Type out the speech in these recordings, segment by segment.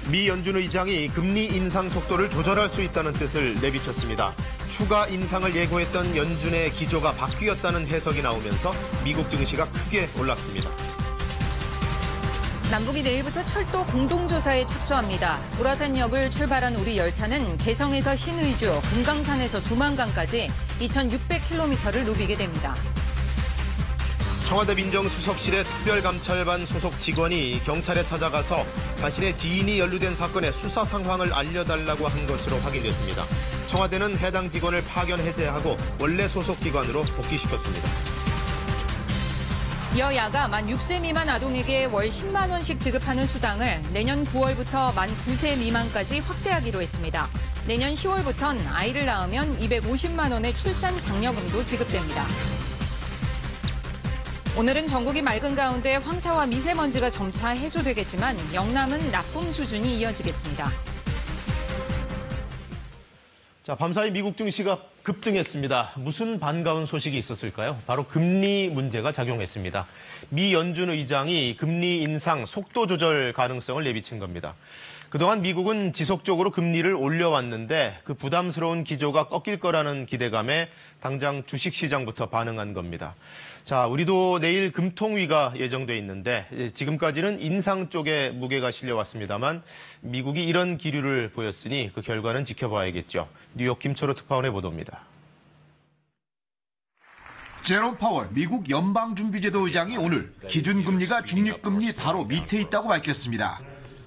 미 연준 의장이 금리 인상 속도를 조절할 수 있다는 뜻을 내비쳤습니다. 추가 인상을 예고했던 연준의 기조가 바뀌었다는 해석이 나오면서 미국 증시가 크게 올랐습니다. 남북이 내일부터 철도 공동조사에 착수합니다. 도라산역을 출발한 우리 열차는 개성에서 신의주, 금강산에서 두만강까지 2,600km를 누비게 됩니다. 청와대 민정수석실의 특별감찰반 소속 직원이 경찰에 찾아가서 자신의 지인이 연루된 사건의 수사 상황을 알려달라고 한 것으로 확인됐습니다. 청와대는 해당 직원을 파견 해제하고 원래 소속 기관으로 복귀시켰습니다. 여야가 만 6세 미만 아동에게 월 10만 원씩 지급하는 수당을 내년 9월부터 만 9세 미만까지 확대하기로 했습니다. 내년 10월부터는 아이를 낳으면 250만 원의 출산 장려금도 지급됩니다. 오늘은 전국이 맑은 가운데 황사와 미세먼지가 점차 해소되겠지만 영남은 나쁨 수준이 이어지겠습니다. 자, 밤사이 미국 증시가 급등했습니다. 무슨 반가운 소식이 있었을까요? 바로 금리 문제가 작용했습니다. 미 연준 의장이 금리 인상 속도 조절 가능성을 내비친 겁니다. 그동안 미국은 지속적으로 금리를 올려왔는데 그 부담스러운 기조가 꺾일 거라는 기대감에 당장 주식시장부터 반응한 겁니다. 자, 우리도 내일 금통위가 예정돼 있는데 지금까지는 인상 쪽에 무게가 실려왔습니다만 미국이 이런 기류를 보였으니 그 결과는 지켜봐야겠죠. 뉴욕 김철호 특파원의 보도입니다. 제롬 파월 미국 연방준비제도 의장이 오늘 기준금리가 중립금리 바로 밑에 있다고 밝혔습니다.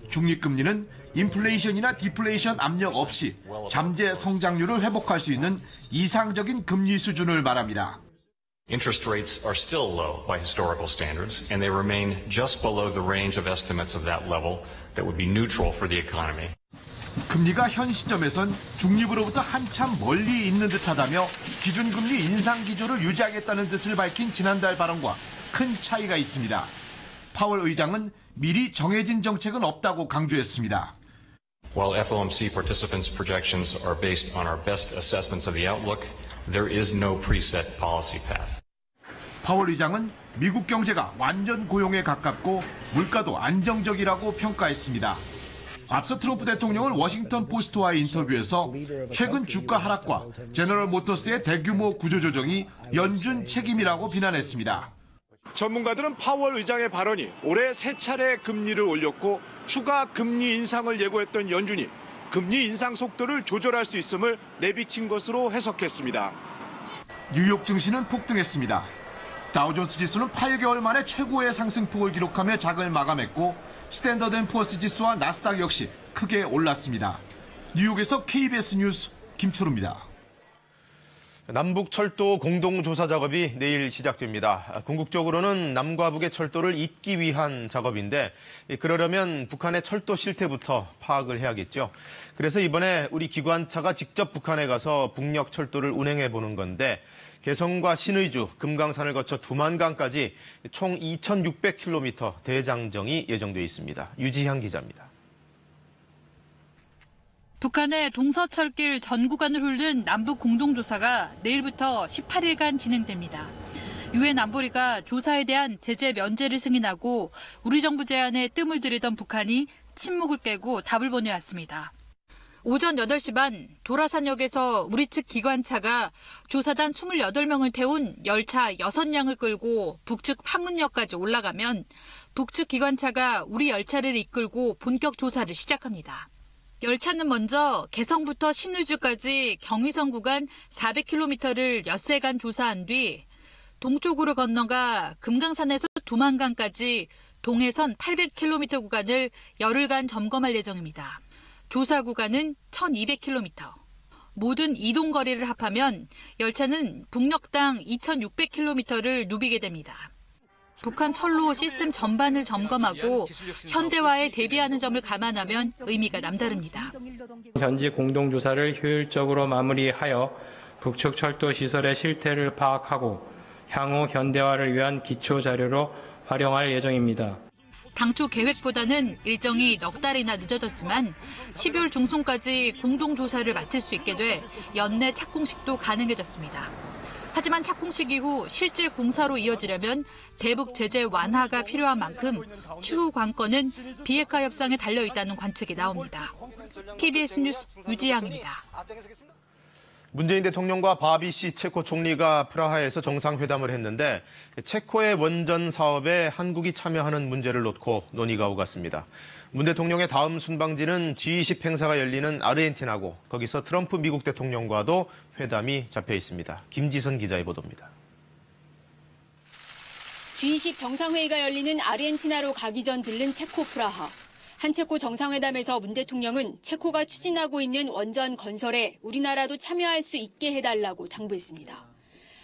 중립금리는 인플레이션이나 디플레이션 압력 없이 잠재 성장률을 회복할 수 있는 이상적인 금리 수준을 말합니다. Interest rates are still low by historical standards, and they remain just below the range of estimates of that level that would be neutral for the economy. 금리가 현 시점에선 중립으로부터 한참 멀리 있는 듯하다며 기준금리 인상 기조를 유지하겠다는 뜻을 밝힌 지난달 발언과 큰 차이가 있습니다. 파월 의장은 미리 정해진 정책은 없다고 강조했습니다. While FOMC participants' projections are based on our best assessments of the outlook, there is no preset policy path. 파월 의장은 미국 경제가 완전 고용에 가깝고 물가도 안정적이라고 평가했습니다. 앞서 트럼프 대통령은 워싱턴 포스트와의 인터뷰에서 최근 주가 하락과 제너럴 모터스의 대규모 구조조정이 연준 책임이라고 비난했습니다. 전문가들은 파월 의장의 발언이 올해 세 차례 금리를 올렸고 추가 금리 인상을 예고했던 연준이 금리 인상 속도를 조절할 수 있음을 내비친 것으로 해석했습니다. 뉴욕 증시는 폭등했습니다. 다우존스 지수는 8개월 만에 최고의 상승폭을 기록하며 장을 마감했고 스탠더드 앤 푸어스 지수와 나스닥 역시 크게 올랐습니다. 뉴욕에서 KBS 뉴스 김철우입니다. 남북 철도 공동조사 작업이 내일 시작됩니다. 궁극적으로는 남과 북의 철도를 잇기 위한 작업인데 그러려면 북한의 철도 실태부터 파악을 해야겠죠. 그래서 이번에 우리 기관차가 직접 북한에 가서 북녘 철도를 운행해 보는 건데 개성과 신의주, 금강산을 거쳐 두만강까지 총 2,600km 대장정이 예정돼 있습니다. 유지향 기자입니다. 북한의 동서철길 전 구간을 훑는 남북 공동조사가 내일부터 18일간 진행됩니다. 유엔 안보리가 조사에 대한 제재 면제를 승인하고 우리 정부 제안에 뜸을 들이던 북한이 침묵을 깨고 답을 보내왔습니다. 오전 8시 반 도라산역에서 우리 측 기관차가 조사단 28명을 태운 열차 6량을 끌고 북측 판문역까지 올라가면 북측 기관차가 우리 열차를 이끌고 본격 조사를 시작합니다. 열차는 먼저 개성부터 신의주까지 경의선 구간 400km를 엿새간 조사한 뒤 동쪽으로 건너가 금강산에서 두만강까지 동해선 800km 구간을 열흘간 점검할 예정입니다. 조사 구간은 1200km. 모든 이동 거리를 합하면 열차는 북녘당 2600km를 누비게 됩니다. 북한 철로 시스템 전반을 점검하고 현대화에 대비하는 점을 감안하면 의미가 남다릅니다. 현지 공동조사를 효율적으로 마무리하여 북측 철도 시설의 실태를 파악하고 향후 현대화를 위한 기초 자료로 활용할 예정입니다. 당초 계획보다는 일정이 넉 달이나 늦어졌지만 12월 중순까지 공동조사를 마칠 수 있게 돼 연내 착공식도 가능해졌습니다. 하지만 착공식 이후 실제 공사로 이어지려면 대북 제재 완화가 필요한 만큼 추후 관건은 비핵화 협상에 달려 있다는 관측이 나옵니다. KBS 뉴스 유지양입니다. 문재인 대통령과 바비시 체코 총리가 프라하에서 정상회담을 했는데 체코의 원전 사업에 한국이 참여하는 문제를 놓고 논의가 오갔습니다. 문 대통령의 다음 순방지는 G20 행사가 열리는 아르헨티나고 거기서 트럼프 미국 대통령과도 회담이 잡혀 있습니다. 김지선 기자의 보도입니다. G20 정상회의가 열리는 아르헨티나로 가기 전 들른 체코 프라하. 한 체코 정상회담에서 문 대통령은 체코가 추진하고 있는 원전 건설에 우리나라도 참여할 수 있게 해달라고 당부했습니다.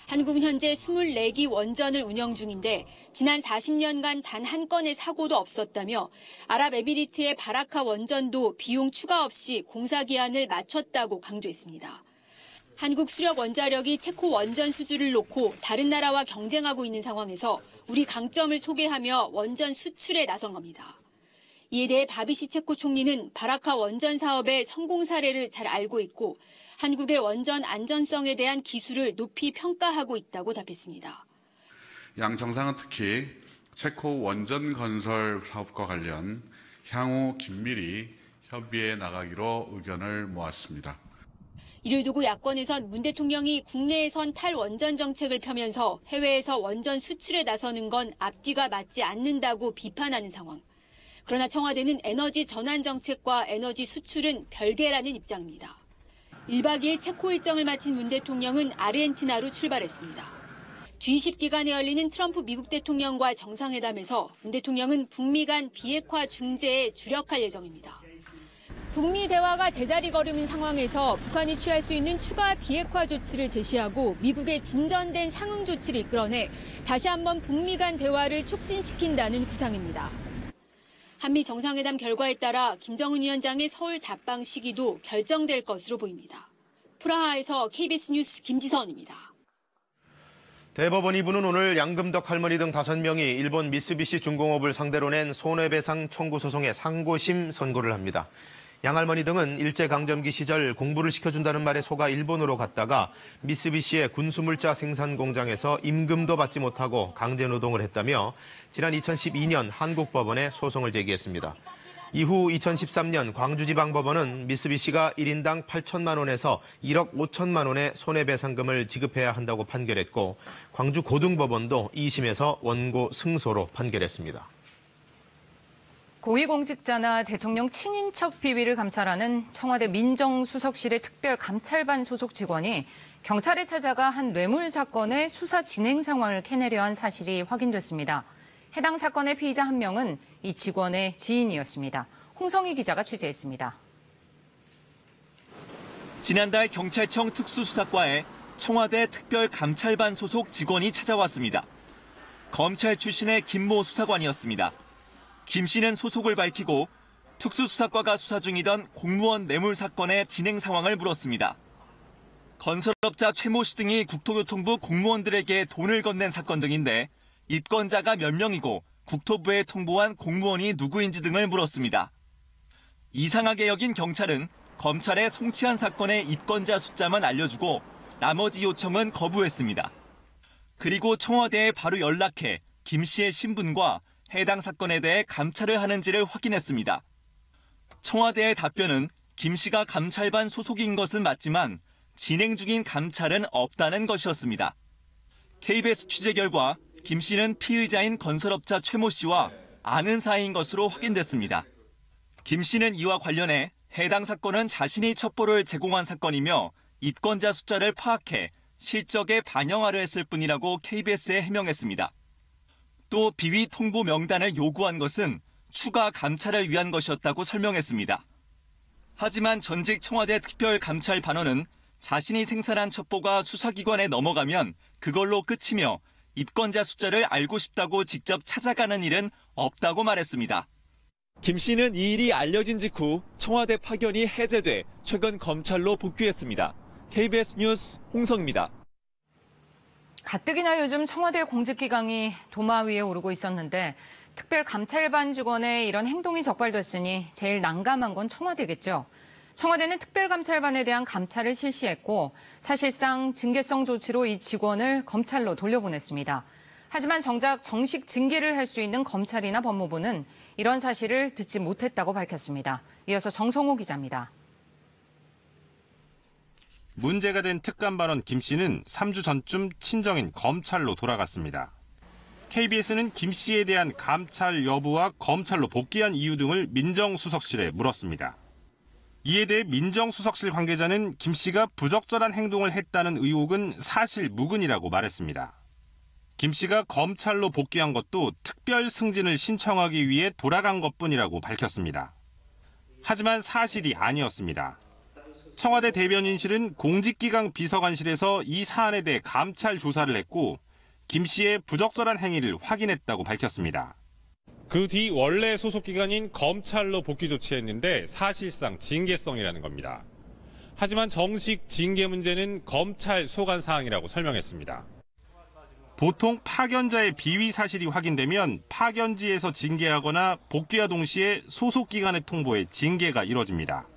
한국은 현재 24기 원전을 운영 중인데 지난 40년간 단 한 건의 사고도 없었다며 아랍에미리트의 바라카 원전도 비용 추가 없이 공사 기한을 맞췄다고 강조했습니다. 한국 수력 원자력이 체코 원전 수주를 놓고 다른 나라와 경쟁하고 있는 상황에서 우리 강점을 소개하며 원전 수출에 나선 겁니다. 이에 대해 바비시 체코 총리는 바라카 원전 사업의 성공 사례를 잘 알고 있고 한국의 원전 안전성에 대한 기술을 높이 평가하고 있다고 답했습니다. 양 정상은 특히 체코 원전 건설 사업과 관련 향후 긴밀히 협의해 나가기로 의견을 모았습니다. 이를 두고 야권에선 문 대통령이 국내에선 탈원전 정책을 펴면서 해외에서 원전 수출에 나서는 건 앞뒤가 맞지 않는다고 비판하는 상황. 그러나 청와대는 에너지 전환 정책과 에너지 수출은 별개라는 입장입니다. 1박 2일 체코 일정을 마친 문 대통령은 아르헨티나로 출발했습니다. G20 기간에 열리는 트럼프 미국 대통령과 정상회담에서 문 대통령은 북미 간 비핵화 중재에 주력할 예정입니다. 북미 대화가 제자리 걸음인 상황에서 북한이 취할 수 있는 추가 비핵화 조치를 제시하고 미국의 진전된 상응 조치를 이끌어내 다시 한번 북미 간 대화를 촉진시킨다는 구상입니다. 한미 정상회담 결과에 따라 김정은 위원장의 서울 답방 시기도 결정될 것으로 보입니다. 프라하에서 KBS 뉴스 김지선입니다. 대법원 2부는 오늘 양금덕 할머니 등 5명이 일본 미쓰비시 중공업을 상대로 낸 손해배상 청구 소송의 상고심 선고를 합니다. 양 할머니 등은 일제강점기 시절 공부를 시켜준다는 말에 속아 일본으로 갔다가 미쓰비시의 군수물자 생산 공장에서 임금도 받지 못하고 강제노동을 했다며 지난 2012년 한국법원에 소송을 제기했습니다. 이후 2013년 광주지방법원은 미쓰비시가 1인당 8천만 원에서 1억 5천만 원의 손해배상금을 지급해야 한다고 판결했고 광주고등법원도 2심에서 원고 승소로 판결했습니다. 고위공직자나 대통령 친인척 비위를 감찰하는 청와대 민정수석실의 특별감찰반 소속 직원이 경찰에 찾아가 한 뇌물 사건의 수사 진행 상황을 캐내려 한 사실이 확인됐습니다. 해당 사건의 피의자 한 명은 이 직원의 지인이었습니다. 홍성희 기자가 취재했습니다. 지난달 경찰청 특수수사과에 청와대 특별감찰반 소속 직원이 찾아왔습니다. 검찰 출신의 김모 수사관이었습니다. 김 씨는 소속을 밝히고 특수수사과가 수사 중이던 공무원 뇌물 사건의 진행 상황을 물었습니다. 건설업자 최모 씨 등이 국토교통부 공무원들에게 돈을 건넨 사건 등인데 입건자가 몇 명이고 국토부에 통보한 공무원이 누구인지 등을 물었습니다. 이상하게 여긴 경찰은 검찰에 송치한 사건의 입건자 숫자만 알려주고 나머지 요청은 거부했습니다. 그리고 청와대에 바로 연락해 김 씨의 신분과 해당 사건에 대해 감찰을 하는지를 확인했습니다. 청와대의 답변은 김 씨가 감찰반 소속인 것은 맞지만 진행 중인 감찰은 없다는 것이었습니다. KBS 취재 결과 김 씨는 피의자인 건설업자 최모 씨와 아는 사이인 것으로 확인됐습니다. 김 씨는 이와 관련해 해당 사건은 자신이 첩보를 제공한 사건이며 입건자 숫자를 파악해 실적에 반영하려 했을 뿐이라고 KBS에 해명했습니다. 또 비위 통보 명단을 요구한 것은 추가 감찰을 위한 것이었다고 설명했습니다. 하지만 전직 청와대 특별감찰반원은 자신이 생산한 첩보가 수사기관에 넘어가면 그걸로 끝이며 입건자 숫자를 알고 싶다고 직접 찾아가는 일은 없다고 말했습니다. 김 씨는 이 일이 알려진 직후 청와대 파견이 해제돼 최근 검찰로 복귀했습니다. KBS 뉴스 홍성입니다. 가뜩이나 요즘 청와대 공직기강이 도마 위에 오르고 있었는데 특별감찰반 직원의 이런 행동이 적발됐으니 제일 난감한 건 청와대겠죠. 청와대는 특별감찰반에 대한 감찰을 실시했고 사실상 징계성 조치로 이 직원을 검찰로 돌려보냈습니다. 하지만 정작 정식 징계를 할 수 있는 검찰이나 법무부는 이런 사실을 듣지 못했다고 밝혔습니다. 이어서 정성호 기자입니다. 문제가 된 특감반원 김 씨는 3주 전쯤 친정인 검찰로 돌아갔습니다. KBS는 김 씨에 대한 감찰 여부와 검찰로 복귀한 이유 등을 민정수석실에 물었습니다. 이에 대해 민정수석실 관계자는 김 씨가 부적절한 행동을 했다는 의혹은 사실 무근이라고 말했습니다. 김 씨가 검찰로 복귀한 것도 특별 승진을 신청하기 위해 돌아간 것뿐이라고 밝혔습니다. 하지만 사실이 아니었습니다. 청와대 대변인실은 공직기강 비서관실에서 이 사안에 대해 감찰 조사를 했고 김 씨의 부적절한 행위를 확인했다고 밝혔습니다. 그 뒤 원래 소속 기관인 검찰로 복귀 조치했는데 사실상 징계성이라는 겁니다. 하지만 정식 징계 문제는 검찰 소관 사항이라고 설명했습니다. 보통 파견자의 비위 사실이 확인되면 파견지에서 징계하거나 복귀와 동시에 소속 기관에 통보해 징계가 이뤄집니다.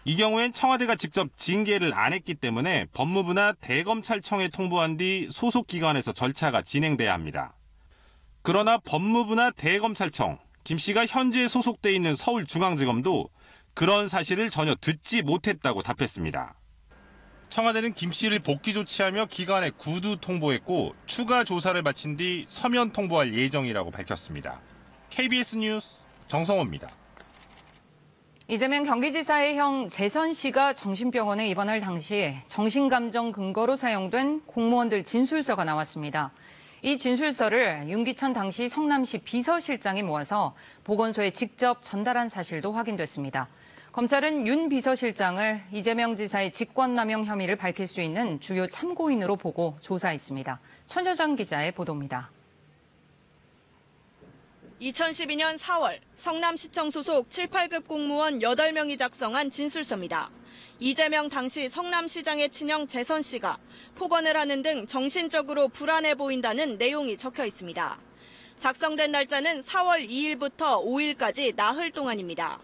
이 경우엔 청와대가 직접 징계를 안 했기 때문에 법무부나 대검찰청에 통보한 뒤 소속 기관에서 절차가 진행돼야 합니다. 그러나 법무부나 대검찰청, 김 씨가 현재 소속돼 있는 서울중앙지검도 그런 사실을 전혀 듣지 못했다고 답했습니다. 청와대는 김 씨를 복귀 조치하며 기관에 구두 통보했고 추가 조사를 마친 뒤 서면 통보할 예정이라고 밝혔습니다. KBS 뉴스 정성호입니다. 이재명 경기지사의 형 재선 씨가 정신병원에 입원할 당시 정신감정 근거로 사용된 공무원들 진술서가 나왔습니다. 이 진술서를 윤기천 당시 성남시 비서실장이 모아서 보건소에 직접 전달한 사실도 확인됐습니다. 검찰은 윤 비서실장을 이재명 지사의 직권남용 혐의를 밝힐 수 있는 주요 참고인으로 보고 조사했습니다. 천여정 기자의 보도입니다. 2012년 4월 성남시청 소속 7, 8급 공무원 8명이 작성한 진술서입니다. 이재명 당시 성남시장의 친형 재선 씨가 폭언을 하는 등 정신적으로 불안해 보인다는 내용이 적혀 있습니다. 작성된 날짜는 4월 2일부터 5일까지 나흘 동안입니다.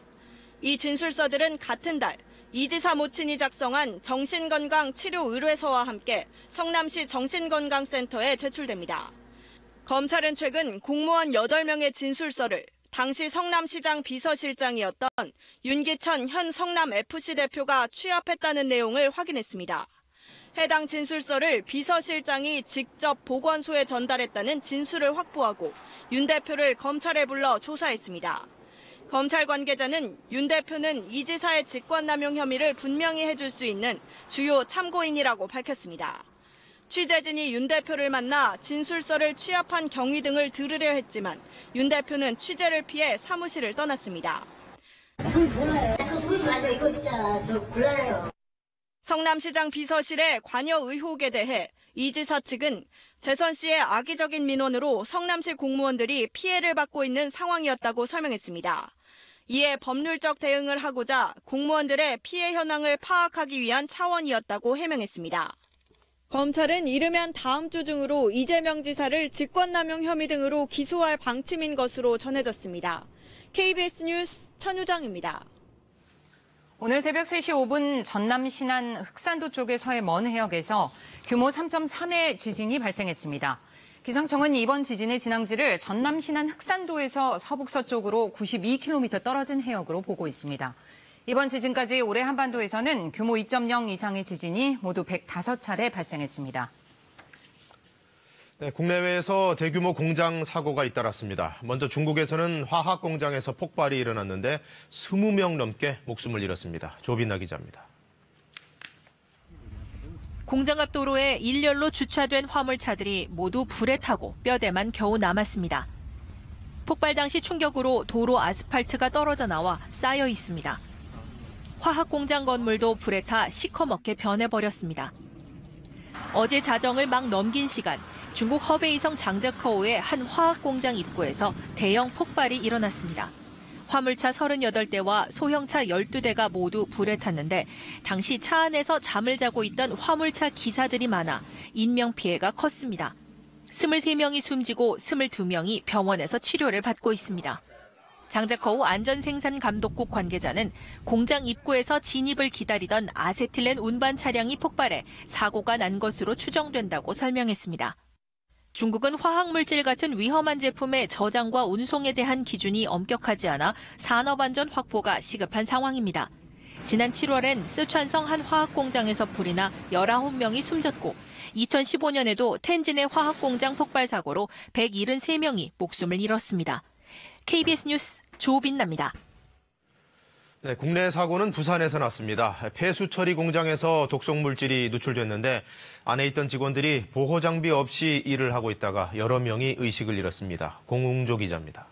이 진술서들은 같은 달 이 지사 모친이 작성한 정신건강치료의뢰서와 함께 성남시 정신건강센터에 제출됩니다. 검찰은 최근 공무원 8명의 진술서를 당시 성남시장 비서실장이었던 윤기천 현 성남FC 대표가 취합했다는 내용을 확인했습니다. 해당 진술서를 비서실장이 직접 보건소에 전달했다는 진술을 확보하고 윤 대표를 검찰에 불러 조사했습니다. 검찰 관계자는 윤 대표는 이 지사의 직권남용 혐의를 분명히 해줄 수 있는 주요 참고인이라고 밝혔습니다. 취재진이 윤 대표를 만나 진술서를 취합한 경위 등을 들으려 했지만 윤 대표는 취재를 피해 사무실을 떠났습니다. 전 몰라요. 저 보지 마세요. 이거 진짜 저 곤란해요. 성남시장 비서실의 관여 의혹에 대해 이 지사 측은 재선 씨의 악의적인 민원으로 성남시 공무원들이 피해를 받고 있는 상황이었다고 설명했습니다. 이에 법률적 대응을 하고자 공무원들의 피해 현황을 파악하기 위한 차원이었다고 해명했습니다. 검찰은 이르면 다음 주 중으로 이재명 지사를 직권남용 혐의 등으로 기소할 방침인 것으로 전해졌습니다. KBS 뉴스 천유정입니다. 오늘 새벽 3시 5분 전남 신안 흑산도 쪽의 서해 먼 해역에서 규모 3.3의 지진이 발생했습니다. 기상청은 이번 지진의 진앙지를 전남 신안 흑산도에서 서북서쪽으로 92km 떨어진 해역으로 보고 있습니다. 이번 지진까지 올해 한반도에서는 규모 2.0 이상의 지진이 모두 105차례 발생했습니다. 네, 국내외에서 대규모 공장 사고가 잇따랐습니다. 먼저 중국에서는 화학 공장에서 폭발이 일어났는데 20명 넘게 목숨을 잃었습니다. 조빈나 기자입니다. 공장 앞 도로에 일렬로 주차된 화물차들이 모두 불에 타고 뼈대만 겨우 남았습니다. 폭발 당시 충격으로 도로 아스팔트가 떨어져 나와 쌓여 있습니다. 화학 공장 건물도 불에 타 시커멓게 변해버렸습니다. 어제 자정을 막 넘긴 시간, 중국 허베이성 장저커우의 한 화학 공장 입구에서 대형 폭발이 일어났습니다. 화물차 38대와 소형차 12대가 모두 불에 탔는데 당시 차 안에서 잠을 자고 있던 화물차 기사들이 많아 인명피해가 컸습니다. 23명이 숨지고 22명이 병원에서 치료를 받고 있습니다. 장자커우 안전생산감독국 관계자는 공장 입구에서 진입을 기다리던 아세틸렌 운반 차량이 폭발해 사고가 난 것으로 추정된다고 설명했습니다. 중국은 화학물질 같은 위험한 제품의 저장과 운송에 대한 기준이 엄격하지 않아 산업안전 확보가 시급한 상황입니다. 지난 7월엔 쓰촨성 한 화학공장에서 불이 나 19명이 숨졌고 2015년에도 텐진의 화학공장 폭발 사고로 173명이 목숨을 잃었습니다. KBS 뉴스 조빈나입니다. 네, 국내 사고는 부산에서 났습니다. 폐수 처리 공장에서 독성 물질이 누출됐는데 안에 있던 직원들이 보호 장비 없이 일을 하고 있다가 여러 명이 의식을 잃었습니다. 공웅조 기자입니다.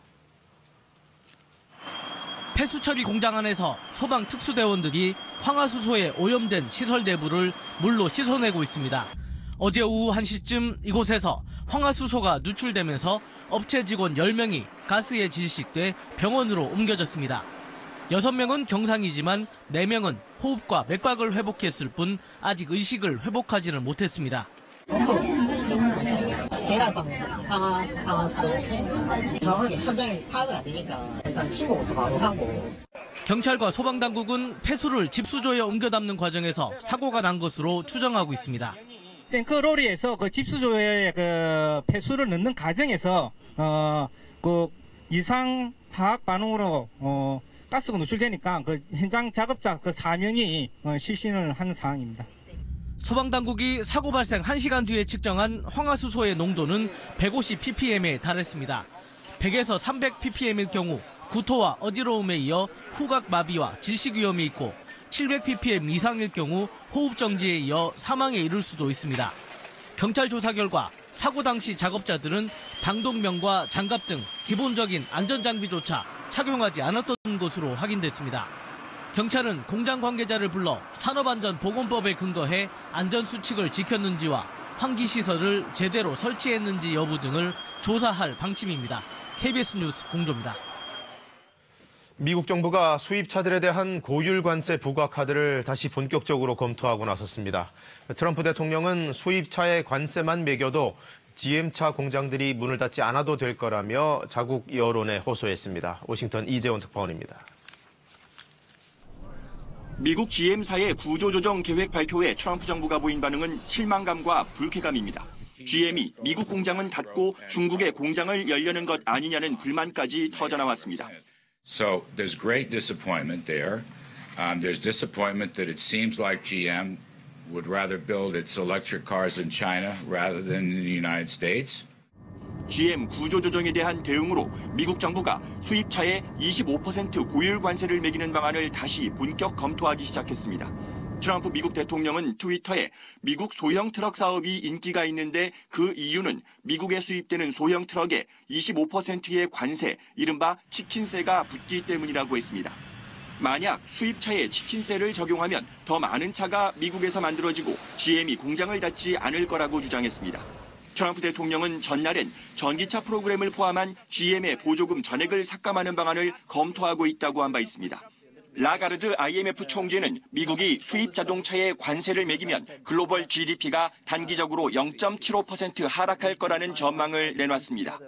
폐수 처리 공장 안에서 소방 특수대원들이 황화수소에 오염된 시설 내부를 물로 씻어내고 있습니다. 어제 오후 1시쯤 이곳에서 황화수소가 누출되면서 업체 직원 10명이 가스에 질식돼 병원으로 옮겨졌습니다. 6명은 경상이지만 4명은 호흡과 맥박을 회복했을 뿐 아직 의식을 회복하지는 못했습니다. 대란성 황화수소 정확하게 현장에 파악을 안 되니까 일단 신고부터 바로 하고. 경찰과 소방당국은 폐수를 집수조에 옮겨 담는 과정에서 사고가 난 것으로 추정하고 있습니다. 탱크로리에서 그 집수조에 그 폐수를 넣는 과정에서 그 이상 화학 반응으로 가스가 누출되니까 그 현장 작업자 그 4명이 실신을 하는 상황입니다. 소방당국이 사고 발생 1시간 뒤에 측정한 황화수소의 농도는 150ppm에 달했습니다. 100에서 300ppm일 경우 구토와 어지러움에 이어 후각 마비와 질식 위험이 있고 700ppm 이상일 경우 호흡 정지에 이어 사망에 이를 수도 있습니다. 경찰 조사 결과 사고 당시 작업자들은 방독면과 장갑 등 기본적인 안전장비조차 착용하지 않았던 것으로 확인됐습니다. 경찰은 공장 관계자를 불러 산업안전보건법에 근거해 안전수칙을 지켰는지와 환기시설을 제대로 설치했는지 여부 등을 조사할 방침입니다. KBS 뉴스 공조입니다. 미국 정부가 수입차들에 대한 고율 관세 부과 카드를 다시 본격적으로 검토하고 나섰습니다. 트럼프 대통령은 수입차에 관세만 매겨도 GM차 공장들이 문을 닫지 않아도 될 거라며 자국 여론에 호소했습니다. 워싱턴 이재원 특파원입니다. 미국 GM사의 구조조정 계획 발표에 트럼프 정부가 보인 반응은 실망감과 불쾌감입니다. GM이 미국 공장은 닫고 중국의 공장을 열려는 것 아니냐는 불만까지 터져나왔습니다. So there's great disappointment there. There's disappointment that it seems like GM would rather build its electric cars in China rather than in the United States. GM 구조조정에 대한 대응으로 미국 정부가 수입차에 25% 고율 관세를 매기는 방안을 다시 본격 검토하기 시작했습니다. 트럼프 미국 대통령은 트위터에 미국 소형 트럭 사업이 인기가 있는데 그 이유는 미국에 수입되는 소형 트럭에 25%의 관세, 이른바 치킨세가 붙기 때문이라고 했습니다. 만약 수입차에 치킨세를 적용하면 더 많은 차가 미국에서 만들어지고 GM이 공장을 닫지 않을 거라고 주장했습니다. 트럼프 대통령은 전날엔 전기차 프로그램을 포함한 GM의 보조금 전액을 삭감하는 방안을 검토하고 있다고 한 바 있습니다. 라가르드 IMF 총재는 미국이 수입 자동차에 관세를 매기면 글로벌 GDP가 단기적으로 0.75% 하락할 거라는 전망을 내놨습니다.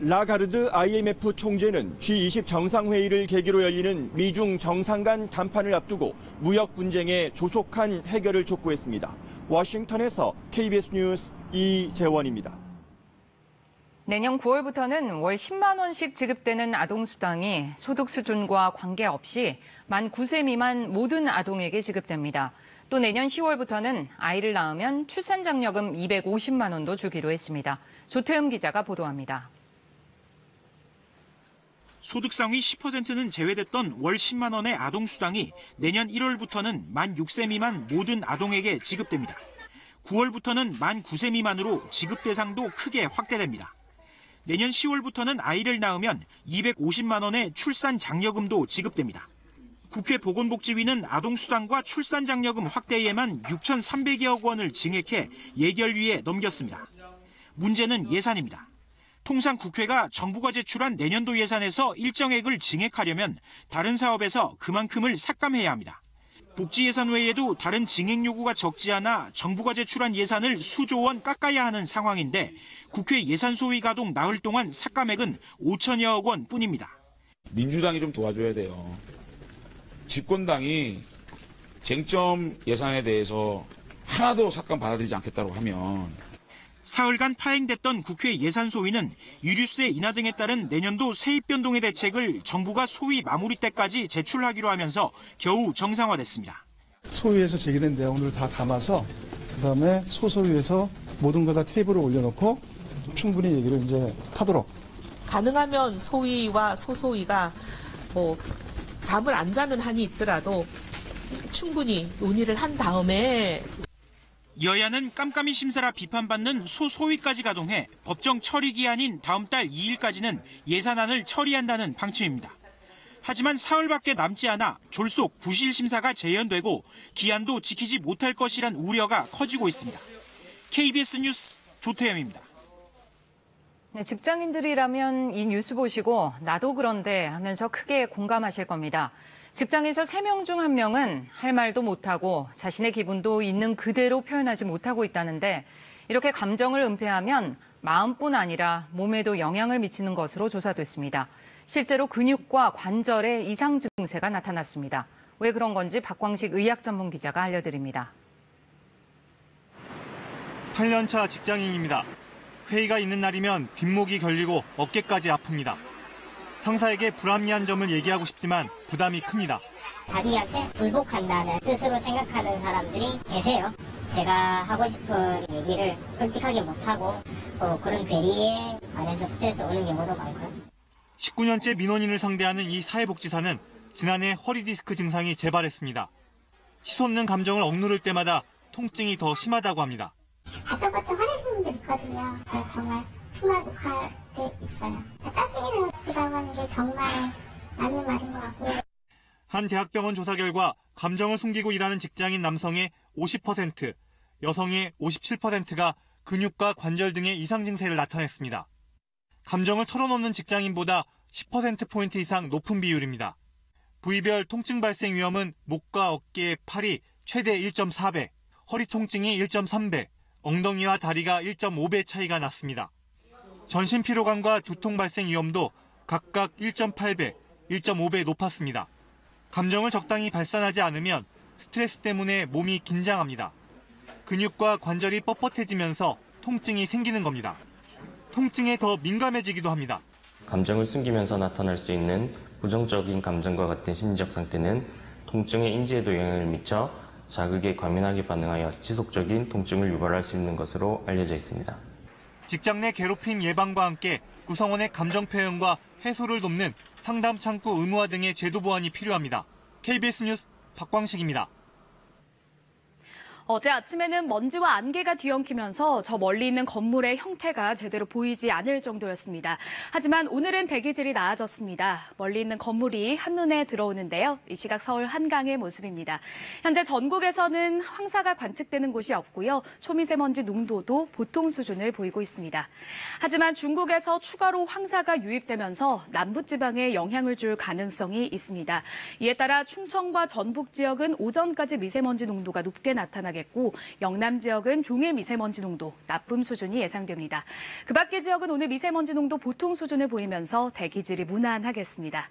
라가르드 IMF 총재는 G20 정상회의를 계기로 열리는 미중 정상 간談判을 앞두고 무역 분쟁의 조속한 해결을 촉구했습니다. 워싱턴에서 KBS 뉴스 이재원입니다. 내년 9월부터는 월 10만 원씩 지급되는 아동수당이 소득 수준과 관계없이 만 9세 미만 모든 아동에게 지급됩니다. 또 내년 10월부터는 아이를 낳으면 출산장려금 250만 원도 주기로 했습니다. 조태음 기자가 보도합니다. 소득 상위 10%는 제외됐던 월 10만 원의 아동수당이 내년 1월부터는 만 6세 미만 모든 아동에게 지급됩니다. 9월부터는 만 9세 미만으로 지급 대상도 크게 확대됩니다. 내년 10월부터는 아이를 낳으면 250만 원의 출산 장려금도 지급됩니다. 국회 보건복지위는 아동수당과 출산 장려금 확대에만 6,300여억 원을 증액해 예결위에 넘겼습니다. 문제는 예산입니다. 통상 국회가 정부가 제출한 내년도 예산에서 일정액을 증액하려면 다른 사업에서 그만큼을 삭감해야 합니다. 복지 예산 외에도 다른 증액 요구가 적지 않아 정부가 제출한 예산을 수조 원 깎아야 하는 상황인데 국회 예산 소위 가동 나흘 동안 삭감액은 5천여억 원 뿐입니다. 민주당이 좀 도와줘야 돼요. 집권당이 쟁점 예산에 대해서 하나도 삭감 받아들이지 않겠다고 하면 사흘간 파행됐던 국회 예산소위는 유류세 인하 등에 따른 내년도 세입 변동의 대책을 정부가 소위 마무리 때까지 제출하기로 하면서 겨우 정상화됐습니다. 소위에서 제기된 내용들을 다 담아서 그다음에 소소위에서 모든 걸 다 테이블에 올려놓고 충분히 얘기를 이제 하도록. 가능하면 소위와 소소위가 잠을 안 자는 한이 있더라도 충분히 논의를 한 다음에 여야는 깜깜이 심사라 비판받는 소소위까지 가동해 법정 처리 기한인 다음 달 2일까지는 예산안을 처리한다는 방침입니다. 하지만 사흘밖에 남지 않아 졸속 부실 심사가 재연되고 기한도 지키지 못할 것이란 우려가 커지고 있습니다. KBS 뉴스 조태현입니다. 네, 직장인들이라면 이 뉴스 보시고 나도 그런데 하면서 크게 공감하실 겁니다. 직장에서 3명 중 1명은 할 말도 못하고 자신의 기분도 있는 그대로 표현하지 못하고 있다는데 이렇게 감정을 은폐하면 마음뿐 아니라 몸에도 영향을 미치는 것으로 조사됐습니다. 실제로 근육과 관절에 이상 증세가 나타났습니다. 왜 그런 건지 박광식 의학 전문 기자가 알려드립니다. 8년차 직장인입니다. 회의가 있는 날이면 뒷목이 결리고 어깨까지 아픕니다. 상사에게 불합리한 점을 얘기하고 싶지만 부담이 큽니다. 자기한테 불복한다는 뜻으로 생각하는 사람들이 계세요. 제가 하고 싶은 얘기를 솔직하게 못하고 그런 괴리에 안에서 스트레스 오는 경우도 많고요. 19년째 민원인을 상대하는 이 사회복지사는 지난해 허리디스크 증상이 재발했습니다. 치솟는 감정을 억누를 때마다 통증이 더 심하다고 합니다. 바짝바짝 화내시는 분들 있거든요. 정말 숨어독할 때 있어요. 짜증이 나기도 하는 게 정말 맞는 말인 것 같고요. 한 대학병원 조사 결과 감정을 숨기고 일하는 직장인 남성의 50%, 여성의 57%가 근육과 관절 등의 이상 증세를 나타냈습니다. 감정을 털어놓는 직장인보다 10%포인트 이상 높은 비율입니다. 부위별 통증 발생 위험은 목과 어깨, 팔이 최대 1.4배, 허리 통증이 1.3배, 엉덩이와 다리가 1.5배 차이가 났습니다. 전신 피로감과 두통 발생 위험도 각각 1.8배, 1.5배 높았습니다. 감정을 적당히 발산하지 않으면 스트레스 때문에 몸이 긴장합니다. 근육과 관절이 뻣뻣해지면서 통증이 생기는 겁니다. 통증에 더 민감해지기도 합니다. 감정을 숨기면서 나타날 수 있는 부정적인 감정과 같은 심리적 상태는 통증의 인지에도 영향을 미쳐 자극에 과민하게 반응하여 지속적인 통증을 유발할 수 있는 것으로 알려져 있습니다. 직장 내 괴롭힘 예방과 함께 구성원의 감정 표현과 해소를 돕는 상담 창구 의무화 등의 제도 보완이 필요합니다. KBS 뉴스 박광식입니다. 어제 아침에는 먼지와 안개가 뒤엉키면서 저 멀리 있는 건물의 형태가 제대로 보이지 않을 정도였습니다. 하지만 오늘은 대기질이 나아졌습니다. 멀리 있는 건물이 한눈에 들어오는데요. 이 시각 서울 한강의 모습입니다. 현재 전국에서는 황사가 관측되는 곳이 없고요. 초미세먼지 농도도 보통 수준을 보이고 있습니다. 하지만 중국에서 추가로 황사가 유입되면서 남부지방에 영향을 줄 가능성이 있습니다. 이에 따라 충청과 전북 지역은 오전까지 미세먼지 농도가 높게 나타나겠고 영남 지역은 종일 미세먼지 농도 나쁨 수준이 예상됩니다. 그 밖의 지역은 오늘 미세먼지 농도 보통 수준을 보이면서 대기질이 무난하겠습니다.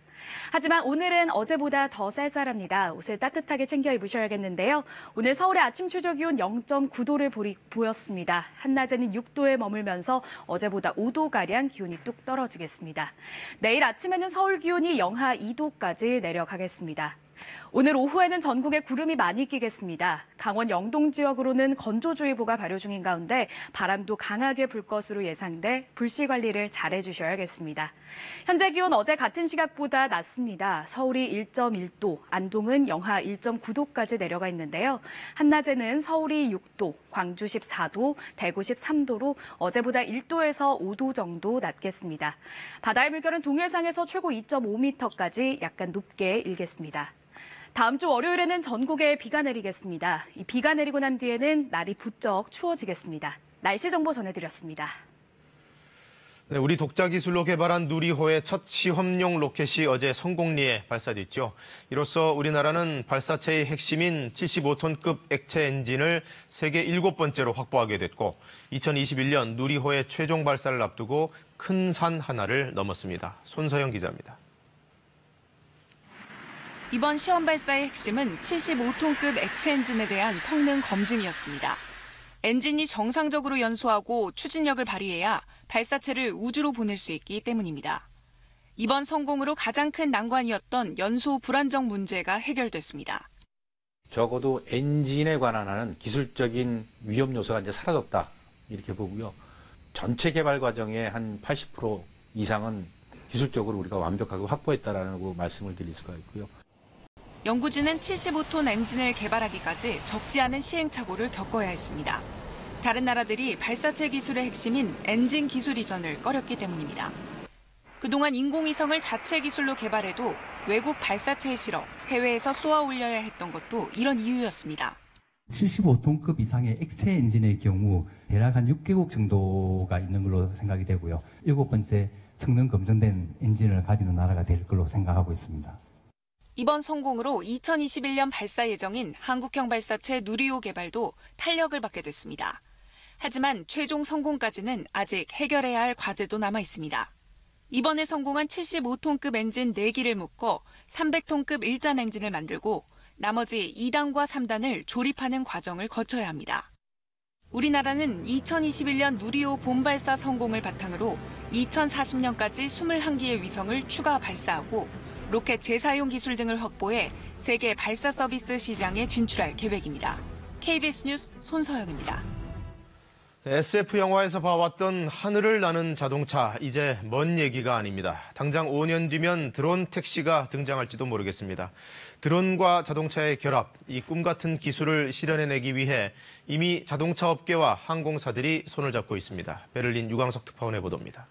하지만 오늘은 어제보다 더 쌀쌀합니다. 옷을 따뜻하게 챙겨 입으셔야겠는데요. 오늘 서울의 아침 최저 기온 0.9도를 보였습니다. 한낮에는 6도에 머물면서 어제보다 5도가량 기온이 뚝 떨어지겠습니다. 내일 아침에는 서울 기온이 영하 2도까지 내려가겠습니다. 오늘 오후에는 전국에 구름이 많이 끼겠습니다. 강원 영동 지역으로는 건조주의보가 발효 중인 가운데 바람도 강하게 불 것으로 예상돼 불씨 관리를 잘 해주셔야겠습니다. 현재 기온 어제 같은 시각보다 낮습니다. 서울이 1.1도, 안동은 영하 1.9도까지 내려가 있는데요. 한낮에는 서울이 6도, 광주 14도, 대구 13도로 어제보다 1도에서 5도 정도 낮겠습니다. 바다의 물결은 동해상에서 최고 2.5m까지 약간 높게 일겠습니다. 다음 주 월요일에는 전국에 비가 내리겠습니다. 이 비가 내리고 난 뒤에는 날이 부쩍 추워지겠습니다. 날씨 정보 전해드렸습니다. 네, 우리 독자 기술로 개발한 누리호의 첫 시험용 로켓이 어제 성공리에 발사됐죠. 이로써 우리나라는 발사체의 핵심인 75톤급 액체 엔진을 세계 7번째로 확보하게 됐고 2021년 누리호의 최종 발사를 앞두고 큰 산 하나를 넘었습니다. 손서영 기자입니다. 이번 시험 발사의 핵심은 75톤급 액체 엔진에 대한 성능 검증이었습니다. 엔진이 정상적으로 연소하고 추진력을 발휘해야 발사체를 우주로 보낼 수 있기 때문입니다. 이번 성공으로 가장 큰 난관이었던 연소 불안정 문제가 해결됐습니다. 적어도 엔진에 관한 기술적인 위험 요소가 이제 사라졌다 이렇게 보고요. 전체 개발 과정의 한 80% 이상은 기술적으로 우리가 완벽하게 확보했다라고 말씀을 드릴 수가 있고요. 연구진은 75톤 엔진을 개발하기까지 적지 않은 시행착오를 겪어야 했습니다. 다른 나라들이 발사체 기술의 핵심인 엔진 기술 이전을 꺼렸기 때문입니다. 그동안 인공위성을 자체 기술로 개발해도 외국 발사체에 실어 해외에서 쏘아 올려야 했던 것도 이런 이유였습니다. 75톤급 이상의 액체 엔진의 경우 대략 한 6개국 정도가 있는 걸로 생각이 되고요. 7번째 성능 검증된 엔진을 가지는 나라가 될 걸로 생각하고 있습니다. 이번 성공으로 2021년 발사 예정인 한국형 발사체 누리호 개발도 탄력을 받게 됐습니다. 하지만 최종 성공까지는 아직 해결해야 할 과제도 남아 있습니다. 이번에 성공한 75톤급 엔진 4기를 묶어 300톤급 1단 엔진을 만들고 나머지 2단과 3단을 조립하는 과정을 거쳐야 합니다. 우리나라는 2021년 누리호 본발사 성공을 바탕으로 2040년까지 21개의 위성을 추가 발사하고 로켓 재사용 기술 등을 확보해 세계 발사 서비스 시장에 진출할 계획입니다. KBS 뉴스 손서영입니다. SF 영화에서 봐왔던 하늘을 나는 자동차, 이제 먼 얘기가 아닙니다. 당장 5년 뒤면 드론 택시가 등장할지도 모르겠습니다. 드론과 자동차의 결합, 이 꿈 같은 기술을 실현해내기 위해 이미 자동차 업계와 항공사들이 손을 잡고 있습니다. 베를린 유광석 특파원의 보도입니다.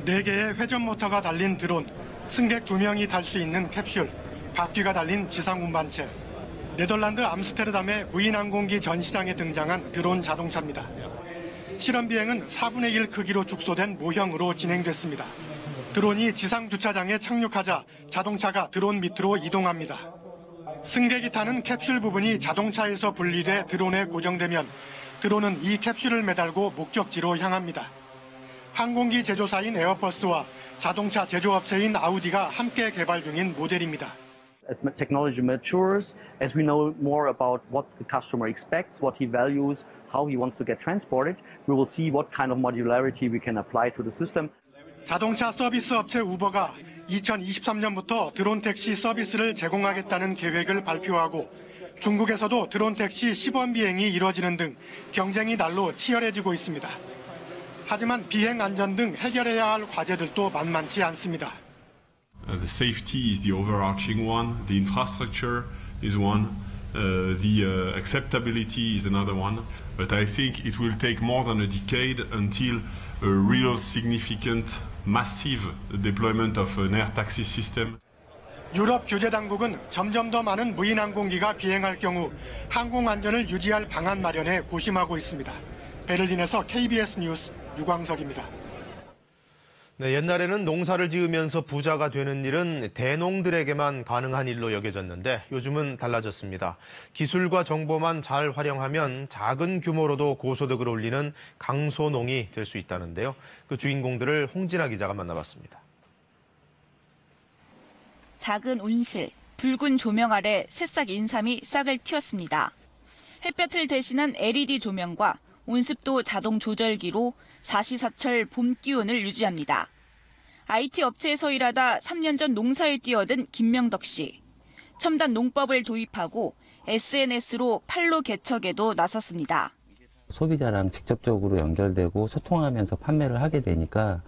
4개의 회전 모터가 달린 드론, 승객 2명이 탈 수 있는 캡슐, 바퀴가 달린 지상 운반체. 네덜란드 암스테르담의 무인 항공기 전시장에 등장한 드론 자동차입니다. 실험 비행은 4분의 1 크기로 축소된 모형으로 진행됐습니다. 드론이 지상 주차장에 착륙하자 자동차가 드론 밑으로 이동합니다. 승객이 타는 캡슐 부분이 자동차에서 분리돼 드론에 고정되면 드론은 이 캡슐을 매달고 목적지로 향합니다. 항공기 제조사인 에어버스와 자동차 제조업체인 아우디가 함께 개발 중인 모델입니다. As technology matures, as we know more about what the customer expects, what he values, how he wants to get transported, we will see what kind of modularity we can apply to the system. 자동차 서비스 업체 우버가 2023년부터 드론 택시 서비스를 제공하겠다는 계획을 발표하고 중국에서도 드론 택시 시범 비행이 이뤄지는 등 경쟁이 날로 치열해지고 있습니다. 하지만 비행 안전 등 해결해야 할 과제들도 만만치 않습니다. The safety is the overarching one, the infrastructure is one, the acceptability is another one. But I think it will take more than a decade until a real significant, massive deployment of an air taxi system. 유럽 규제 당국은 점점 더 많은 무인 항공기가 비행할 경우 항공 안전을 유지할 방안 마련에 고심하고 있습니다. 베를린에서 KBS 뉴스 유광석입니다. 네, 옛날에는 농사를 지으면서 부자가 되는 일은 대농들에게만 가능한 일로 여겨졌는데 요즘은 달라졌습니다. 기술과 정보만 잘 활용하면 작은 규모로도 고소득을 올리는 강소농이 될 수 있다는데요. 그 주인공들을 홍진아 기자가 만나봤습니다. 작은 온실, 붉은 조명 아래 새싹 인삼이 싹을 틔웠습니다. 햇볕을 대신한 LED 조명과 온습도 자동 조절기로 사시사철 봄 기온을 유지합니다. IT 업체에서 일하다 3년 전 농사에 뛰어든 김명덕 씨. 첨단 농법을 도입하고 SNS로 판로 개척에도 나섰습니다. 소비자랑 직접적으로 연결되고 소통하면서 판매를 하게 되니까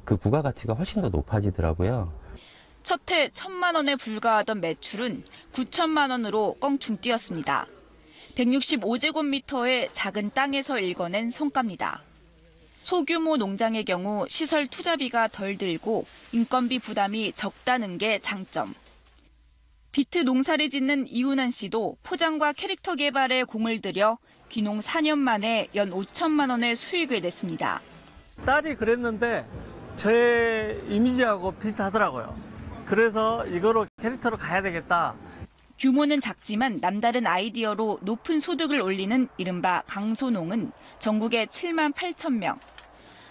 그 부가가치가 훨씬 더 높아지더라고요. 첫 해 1,000만 원에 불과하던 매출은 9천만 원으로 껑충 뛰었습니다. 165제곱미터의 작은 땅에서 일궈낸 성과입니다. 소규모 농장의 경우 시설 투자비가 덜 들고 인건비 부담이 적다는 게 장점. 비트 농사를 짓는 이훈환 씨도 포장과 캐릭터 개발에 공을 들여 귀농 4년 만에 연 5천만 원의 수익을 냈습니다. 딸이 그랬는데 제 이미지하고 비슷하더라고요. 그래서 이거로 캐릭터로 가야 되겠다. 규모는 작지만 남다른 아이디어로 높은 소득을 올리는 이른바 강소농은 전국에 7만 8천 명.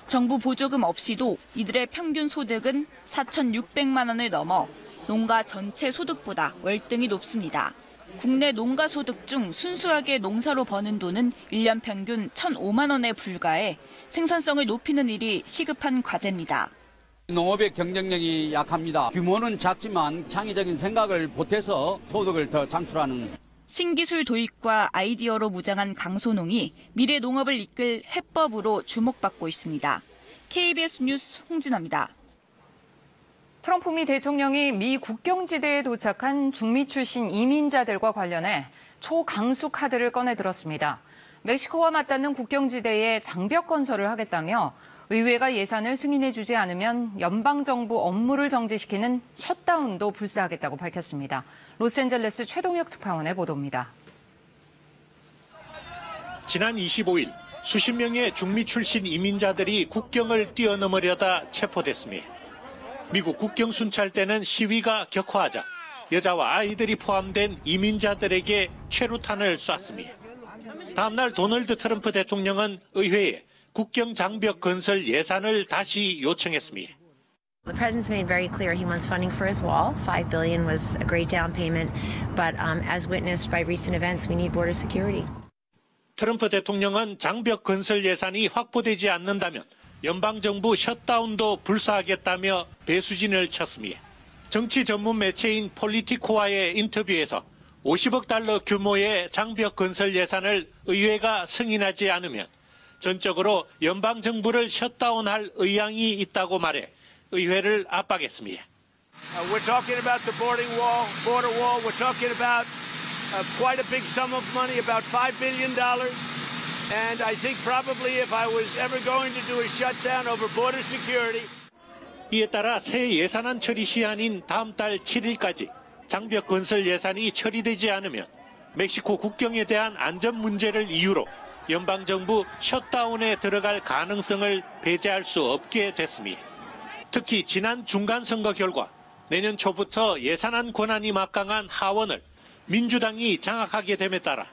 정부 보조금 없이도 이들의 평균 소득은 4,600만 원을 넘어 농가 전체 소득보다 월등히 높습니다. 국내 농가 소득 중 순수하게 농사로 버는 돈은 1년 평균 1,005만 원에 불과해 생산성을 높이는 일이 시급한 과제입니다. 농업의 경쟁력이 약합니다. 규모는 작지만 창의적인 생각을 보태서 소득을 더 창출하는. 신기술 도입과 아이디어로 무장한 강소농이 미래 농업을 이끌 해법으로 주목받고 있습니다. KBS 뉴스 홍진아입니다. 트럼프 미 대통령이 미 국경지대에 도착한 중미 출신 이민자들과 관련해 초강수 카드를 꺼내 들었습니다. 멕시코와 맞닿는 국경지대에 장벽 건설을 하겠다며 의회가 예산을 승인해주지 않으면 연방정부 업무를 정지시키는 셧다운도 불사하겠다고 밝혔습니다. 로스앤젤레스 최동혁 특파원의 보도입니다. 지난 25일 수십 명의 중미 출신 이민자들이 국경을 뛰어넘으려다 체포됐으며 미국 국경 순찰대는 시위가 격화하자 여자와 아이들이 포함된 이민자들에게 최루탄을 쐈으며 다음 날 도널드 트럼프 대통령은 의회에 국경 장벽 건설 예산을 다시 요청했으며 The president's made very clear he wants funding for his wall. $5 billion was a great down payment, but as witnessed by recent events, we need border security. 트럼프 대통령은 장벽 건설 예산이 확보되지 않는다면 연방정부 셧다운도 불사하겠다며 배수진을 쳤으며 정치 전문 매체인 폴리티코와의 인터뷰에서 50억 달러 규모의 장벽 건설 예산을 의회가 승인하지 않으면 전적으로 연방정부를 셧다운할 의향이 있다고 말해 의회를 압박했습니다. We're talking about the border wall. We're talking about quite a big sum of money, about $5 billion. And I think probably if I was ever going to do a shutdown over border security. 이에 따라 새 예산안 처리 시한인 다음 달 7일까지 장벽 건설 예산이 처리되지 않으면 멕시코 국경에 대한 안전 문제를 이유로 연방정부 셧다운에 들어갈 가능성을 배제할 수 없게 됐습니다. 특히 지난 중간선거 결과 내년 초부터 예산안 권한이 막강한 하원을 민주당이 장악하게 됨에 따라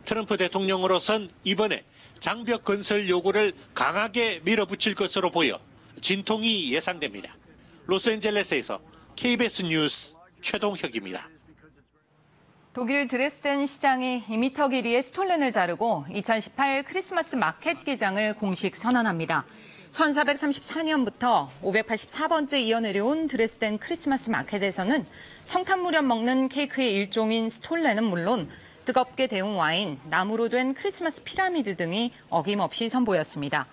트럼프 대통령으로선 이번에 장벽 건설 요구를 강하게 밀어붙일 것으로 보여 진통이 예상됩니다. 로스앤젤레스에서 KBS 뉴스 최동혁입니다. 독일 드레스덴 시장이 2m 길이의 스톨렌을 자르고 2018 크리스마스 마켓 개장을 공식 선언합니다. 1434년부터 584번째 이어내려온 드레스덴 크리스마스 마켓에서는 성탄 무렵 먹는 케이크의 일종인 스톨렌은 물론 뜨겁게 데운 와인, 나무로 된 크리스마스 피라미드 등이 어김없이 선보였습니다.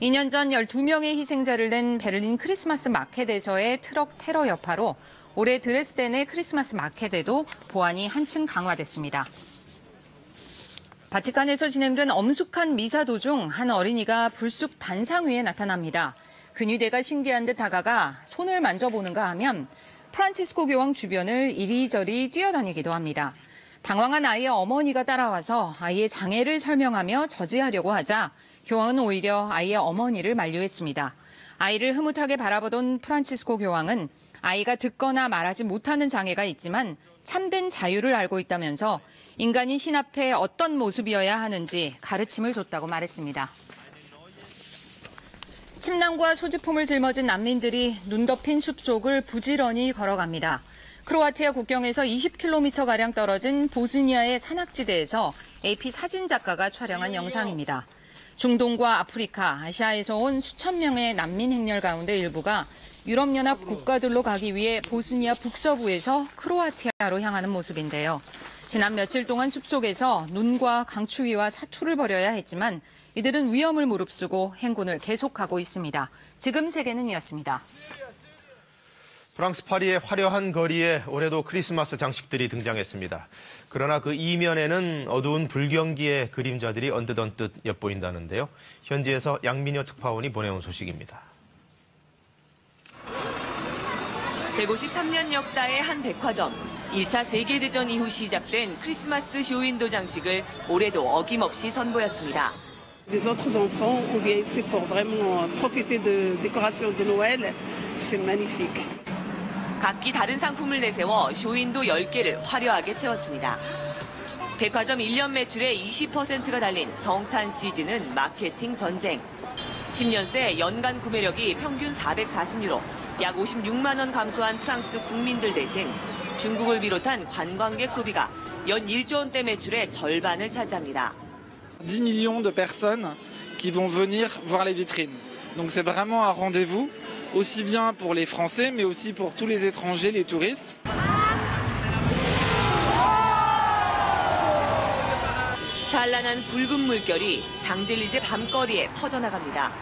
2년 전 12명의 희생자를 낸 베를린 크리스마스 마켓에서의 트럭 테러 여파로 올해 드레스덴의 크리스마스 마켓에도 보안이 한층 강화됐습니다. 바티칸에서 진행된 엄숙한 미사 도중 한 어린이가 불쑥 단상 위에 나타납니다. 근위대가 신기한 듯 다가가 손을 만져보는가 하면 프란치스코 교황 주변을 이리저리 뛰어다니기도 합니다. 당황한 아이의 어머니가 따라와서 아이의 장애를 설명하며 저지하려고 하자 교황은 오히려 아이의 어머니를 만류했습니다. 아이를 흐뭇하게 바라보던 프란치스코 교황은 아이가 듣거나 말하지 못하는 장애가 있지만 참된 자유를 알고 있다면서 인간이 신 앞에 어떤 모습이어야 하는지 가르침을 줬다고 말했습니다. 침낭과 소지품을 짊어진 난민들이 눈 덮인 숲속을 부지런히 걸어갑니다. 크로아티아 국경에서 20km가량 떨어진 보스니아의 산악지대에서 AP 사진작가가 촬영한 영상입니다. 중동과 아프리카, 아시아에서 온 수천 명의 난민 행렬 가운데 일부가 유럽연합 국가들로 가기 위해 보스니아 북서부에서 크로아티아로 향하는 모습인데요. 지난 며칠 동안 숲속에서 눈과 강추위와 사투를 벌여야 했지만 이들은 위험을 무릅쓰고 행군을 계속하고 있습니다. 지금 세계는 이었습니다. 프랑스 파리의 화려한 거리에 올해도 크리스마스 장식들이 등장했습니다. 그러나 그 이면에는 어두운 불경기의 그림자들이 언뜻 엿보인다는데요. 현지에서 양민여 특파원이 보내온 소식입니다. 153년 역사의 한 백화점. 1차 세계대전 이후 시작된 크리스마스 쇼윈도 장식을 올해도 어김없이 선보였습니다. Des autres enfants, on vient ici pour vraiment profiter de décoration de Noël. C'est magnifique. 각기 다른 상품을 내세워 쇼윈도 10개를 화려하게 채웠습니다. 백화점 1년 매출의 20%가 달린 성탄 시즌은 마케팅 전쟁. 10년 새 연간 구매력이 평균 440유로, 약 56만 원 감소한 프랑스 국민들 대신 중국을 비롯한 관광객 소비가 연 1조 원대 매출의 절반을 차지합니다. 10 millions de personnes qui vont venir voir les vitrines. Donc c'est vraiment un rendez-vous, aussi bien pour les Français, mais aussi pour tous les étrangers, les touristes. 찬란한 붉은 물결이 샹젤리제 밤거리에 퍼져나갑니다.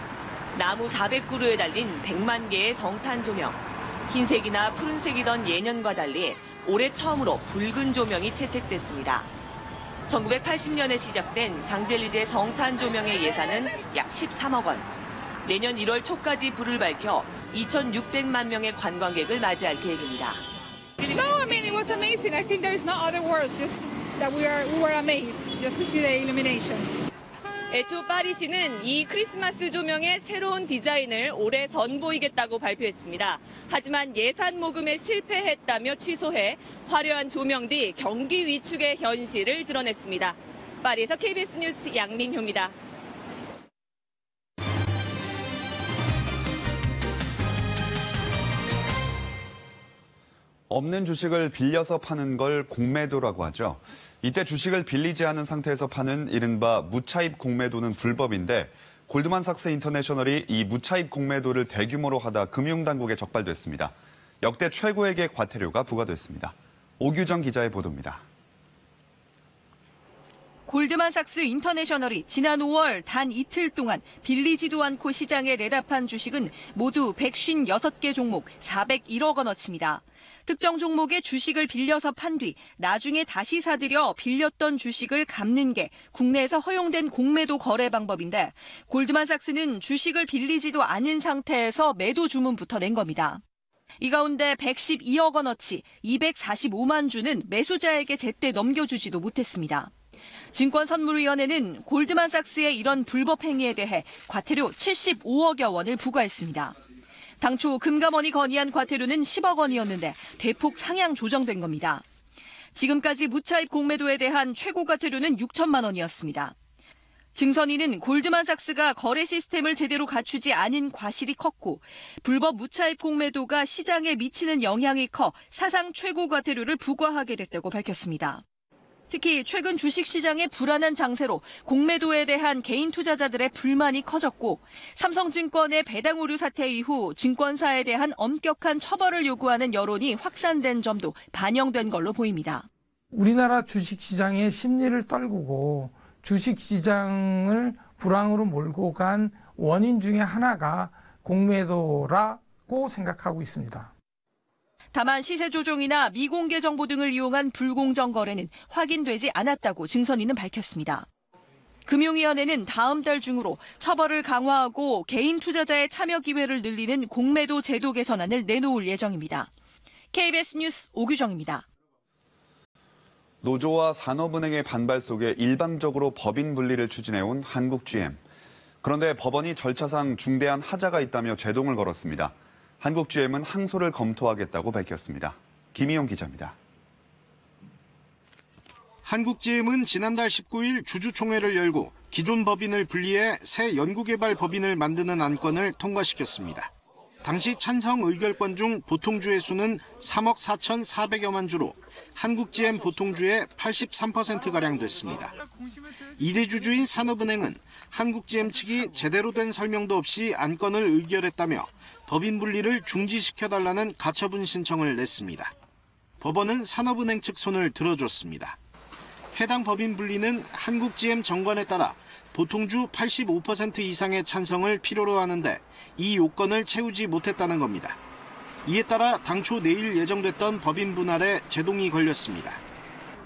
나무 400그루에 달린 100만 개의 성탄 조명. 흰색이나 푸른색이던 예년과 달리 올해 처음으로 붉은 조명이 채택됐습니다. 1980년에 시작된 샹젤리제 성탄 조명의 예산은 약 13억 원. 내년 1월 초까지 불을 밝혀 2,600만 명의 관광객을 맞이할 계획입니다. No, I mean it was amazing. I think there is no other words, just that we were amazed just to see the illumination. 애초 파리시는 이 크리스마스 조명의 새로운 디자인을 올해 선보이겠다고 발표했습니다. 하지만 예산 모금에 실패했다며 취소해 화려한 조명 뒤 경기 위축의 현실을 드러냈습니다. 파리에서 KBS 뉴스 양민효입니다. 없는 주식을 빌려서 파는 걸 공매도라고 하죠. 이때 주식을 빌리지 않은 상태에서 파는 이른바 무차입 공매도는 불법인데 골드만삭스 인터내셔널이 이 무차입 공매도를 대규모로 하다 금융당국에 적발됐습니다. 역대 최고액의 과태료가 부과됐습니다. 오규정 기자의 보도입니다. 골드만삭스 인터내셔널이 지난 5월 단 이틀 동안 빌리지도 않고 시장에 내다판 주식은 모두 156개 종목 401억 원어치입니다. 특정 종목의 주식을 빌려서 판 뒤 나중에 다시 사들여 빌렸던 주식을 갚는 게 국내에서 허용된 공매도 거래 방법인데 골드만삭스는 주식을 빌리지도 않은 상태에서 매도 주문부터 낸 겁니다. 이 가운데 112억 원어치 245만 주는 매수자에게 제때 넘겨주지도 못했습니다. 증권선물위원회는 골드만삭스의 이런 불법 행위에 대해 과태료 75억여 원을 부과했습니다. 당초 금감원이 건의한 과태료는 10억 원이었는데 대폭 상향 조정된 겁니다. 지금까지 무차입 공매도에 대한 최고 과태료는 6천만 원이었습니다. 증선위는 골드만삭스가 거래 시스템을 제대로 갖추지 않은 과실이 컸고 불법 무차입 공매도가 시장에 미치는 영향이 커 사상 최고 과태료를 부과하게 됐다고 밝혔습니다. 특히 최근 주식시장의 불안한 장세로 공매도에 대한 개인 투자자들의 불만이 커졌고 삼성증권의 배당 오류 사태 이후 증권사에 대한 엄격한 처벌을 요구하는 여론이 확산된 점도 반영된 걸로 보입니다. 우리나라 주식시장의 심리를 떨구고 주식시장을 불황으로 몰고 간 원인 중에 하나가 공매도라고 생각하고 있습니다. 다만 시세 조종이나 미공개 정보 등을 이용한 불공정 거래는 확인되지 않았다고 증선위는 밝혔습니다. 금융위원회는 다음 달 중으로 처벌을 강화하고 개인 투자자의 참여 기회를 늘리는 공매도 제도 개선안을 내놓을 예정입니다. KBS 뉴스 오규정입니다. 노조와 산업은행의 반발 속에 일방적으로 법인 분리를 추진해온 한국-GM. 그런데 법원이 절차상 중대한 하자가 있다며 제동을 걸었습니다. 한국-GM은 항소를 검토하겠다고 밝혔습니다. 김희용 기자입니다. 한국-GM은 지난달 19일 주주총회를 열고 기존 법인을 분리해 새 연구개발 법인을 만드는 안건을 통과시켰습니다. 당시 찬성 의결권 중 보통주의 수는 3억 4,400여만 주로 한국-GM 보통주의 83%가량 됐습니다. 2대 주주인 산업은행은 한국-GM 측이 제대로 된 설명도 없이 안건을 의결했다며 법인 분리를 중지시켜달라는 가처분 신청을 냈습니다. 법원은 산업은행 측 손을 들어줬습니다. 해당 법인 분리는 한국-GM 정관에 따라 보통주 85% 이상의 찬성을 필요로 하는데 이 요건을 채우지 못했다는 겁니다. 이에 따라 당초 내일 예정됐던 법인 분할에 제동이 걸렸습니다.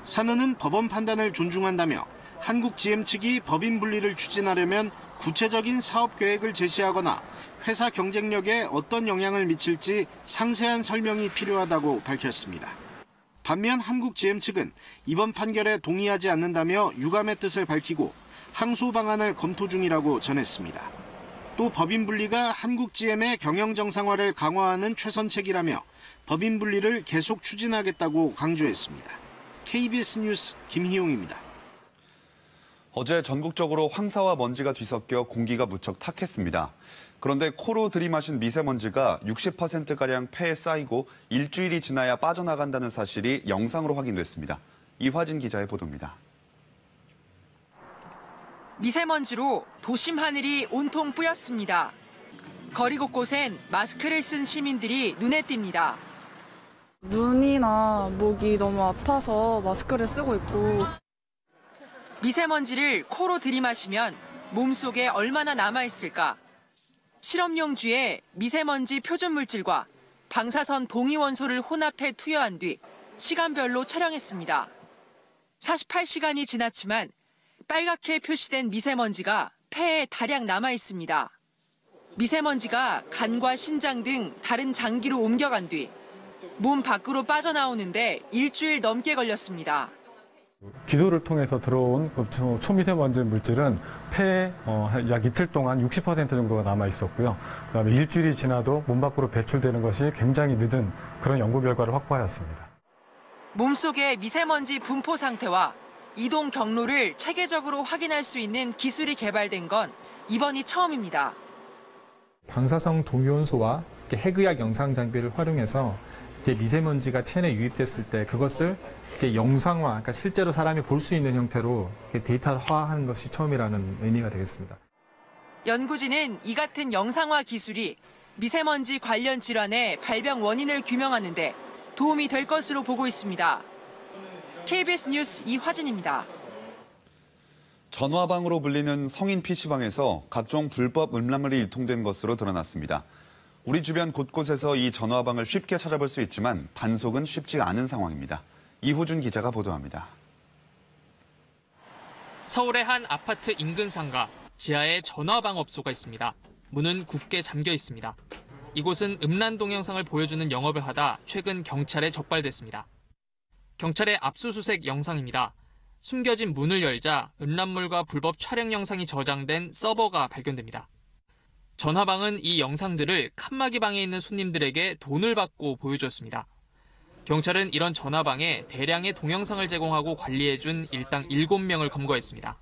산은은 법원 판단을 존중한다며 한국-GM 측이 법인 분리를 추진하려면 구체적인 사업 계획을 제시하거나 회사 경쟁력에 어떤 영향을 미칠지 상세한 설명이 필요하다고 밝혔습니다. 반면 한국-GM 측은 이번 판결에 동의하지 않는다며 유감의 뜻을 밝히고 항소 방안을 검토 중이라고 전했습니다. 또 법인 분리가 한국-GM의 경영 정상화를 강화하는 최선책이라며 법인 분리를 계속 추진하겠다고 강조했습니다. KBS 뉴스 김희용입니다. 어제 전국적으로 황사와 먼지가 뒤섞여 공기가 무척 탁했습니다. 그런데 코로 들이마신 미세먼지가 60%가량 폐에 쌓이고 일주일이 지나야 빠져나간다는 사실이 영상으로 확인됐습니다. 이화진 기자의 보도입니다. 미세먼지로 도심 하늘이 온통 뿌였습니다. 거리 곳곳엔 마스크를 쓴 시민들이 눈에 띕니다. 눈이나 목이 너무 아파서 마스크를 쓰고 있고. 미세먼지를 코로 들이마시면 몸속에 얼마나 남아있을까? 실험용주에 미세먼지 표준 물질과 방사선 동위원소를 혼합해 투여한 뒤 시간별로 촬영했습니다. 48시간이 지났지만 빨갛게 표시된 미세먼지가 폐에 다량 남아있습니다. 미세먼지가 간과 신장 등 다른 장기로 옮겨간 뒤 몸 밖으로 빠져나오는데 일주일 넘게 걸렸습니다. 기도를 통해서 들어온 초미세먼지 물질은 폐에 약 이틀 동안 60% 정도가 남아 있었고요. 그다음에 일주일이 지나도 몸 밖으로 배출되는 것이 굉장히 늦은 그런 연구 결과를 확보하였습니다. 몸속의 미세먼지 분포 상태와 이동 경로를 체계적으로 확인할 수 있는 기술이 개발된 건 이번이 처음입니다. 방사성 동위원소와 핵의학 영상 장비를 활용해서 미세먼지가 체내에 유입됐을 때 그것을 영상화, 그러니까 실제로 사람이 볼 수 있는 형태로 데이터화하는 것이 처음이라는 의미가 되겠습니다. 연구진은 이 같은 영상화 기술이 미세먼지 관련 질환의 발병 원인을 규명하는 데 도움이 될 것으로 보고 있습니다. KBS 뉴스 이화진입니다. 전화방으로 불리는 성인 PC방에서 각종 불법 음란물이 유통된 것으로 드러났습니다. 우리 주변 곳곳에서 이 전화방을 쉽게 찾아볼 수 있지만 단속은 쉽지 않은 상황입니다. 이호준 기자가 보도합니다. 서울의 한 아파트 인근 상가, 지하에 전화방 업소가 있습니다. 문은 굳게 잠겨 있습니다. 이곳은 음란 동영상을 보여주는 영업을 하다 최근 경찰에 적발됐습니다. 경찰의 압수수색 영상입니다. 숨겨진 문을 열자 음란물과 불법 촬영 영상이 저장된 서버가 발견됩니다. 전화방은 이 영상들을 칸막이 방에 있는 손님들에게 돈을 받고 보여줬습니다. 경찰은 이런 전화방에 대량의 동영상을 제공하고 관리해준 일당 7명을 검거했습니다.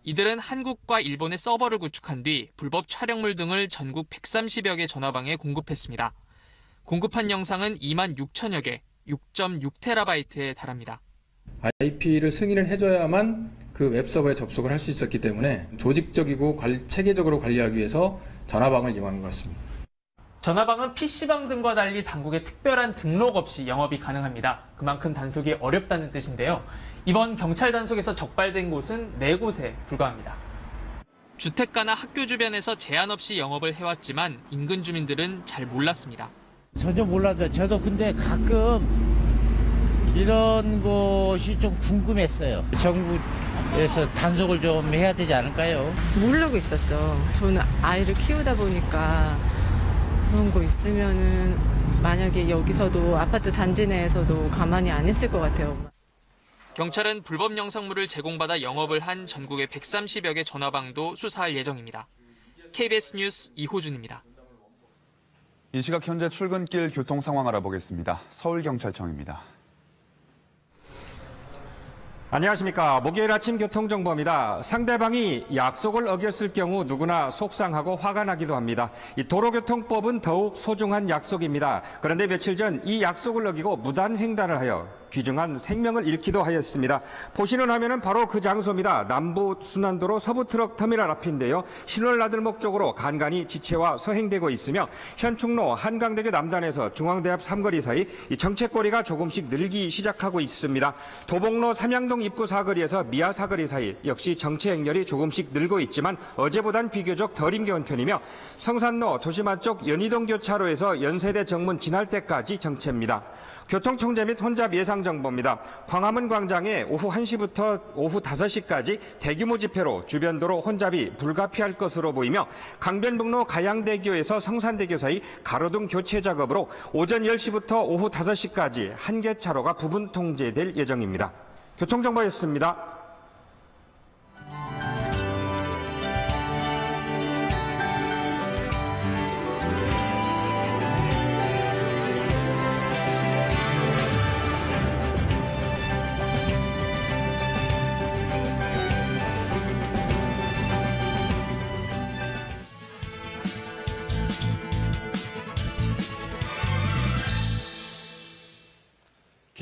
이들은 한국과 일본의 서버를 구축한 뒤 불법 촬영물 등을 전국 130여 개 전화방에 공급했습니다. 공급한 영상은 2만 6천여 개, 6.6TB에 달합니다. IP를 승인을 해줘야만 그 웹서버에 접속을 할 수 있었기 때문에 조직적이고 체계적으로 관리하기 위해서 전화방을 이용한 것 같습니다. 전화방은 PC방 등과 달리 당국의 특별한 등록 없이 영업이 가능합니다. 그만큼 단속이 어렵다는 뜻인데요. 이번 경찰 단속에서 적발된 곳은 4곳에 불과합니다. 주택가나 학교 주변에서 제한 없이 영업을 해왔지만 인근 주민들은 잘 몰랐습니다. 전혀 몰라도 저도 근데 가끔 이런 것이 좀 궁금했어요. 정부에서 단속을 좀 해야 되지 않을까요? 모르고 있었죠. 저는 아이를 키우다 보니까 그런 거 있으면은 만약에 여기서도 아파트 단지 내에서도 가만히 안 있을 것 같아요. 경찰은 불법 영상물을 제공받아 영업을 한 전국의 130여 개 전화방도 수사할 예정입니다. KBS 뉴스 이호준입니다. 이 시각 현재 출근길 교통 상황 알아보겠습니다. 서울경찰청입니다. 안녕하십니까. 목요일 아침 교통정보입니다. 상대방이 약속을 어겼을 경우 누구나 속상하고 화가 나기도 합니다. 이 도로교통법은 더욱 소중한 약속입니다. 그런데 며칠 전 이 약속을 어기고 무단횡단을 하여 귀중한 생명을 잃기도 하였습니다. 보시는 화면은 바로 그 장소입니다. 남부순환도로 서부트럭터미널 앞인데요. 신월나들목 쪽으로 간간히 지체와 서행되고 있으며 현충로 한강대교 남단에서 중앙대 앞 삼거리 사이 이 정체거리가 조금씩 늘기 시작하고 있습니다. 도봉로 삼양동 입구 사거리에서 미아 사거리 사이 역시 정체 행렬이 조금씩 늘고 있지만 어제보단 비교적 덜 힘겨운 편이며 성산로 도심 쪽 연희동 교차로에서 연세대 정문 지날 때까지 정체입니다. 교통통제 및 혼잡 예상 정보입니다. 광화문 광장에 오후 1시부터 오후 5시까지 대규모 집회로 주변 도로 혼잡이 불가피할 것으로 보이며 강변북로 가양대교에서 성산대교 사이 가로등 교체 작업으로 오전 10시부터 오후 5시까지 한 개 차로가 부분 통제될 예정입니다. 교통정보였습니다.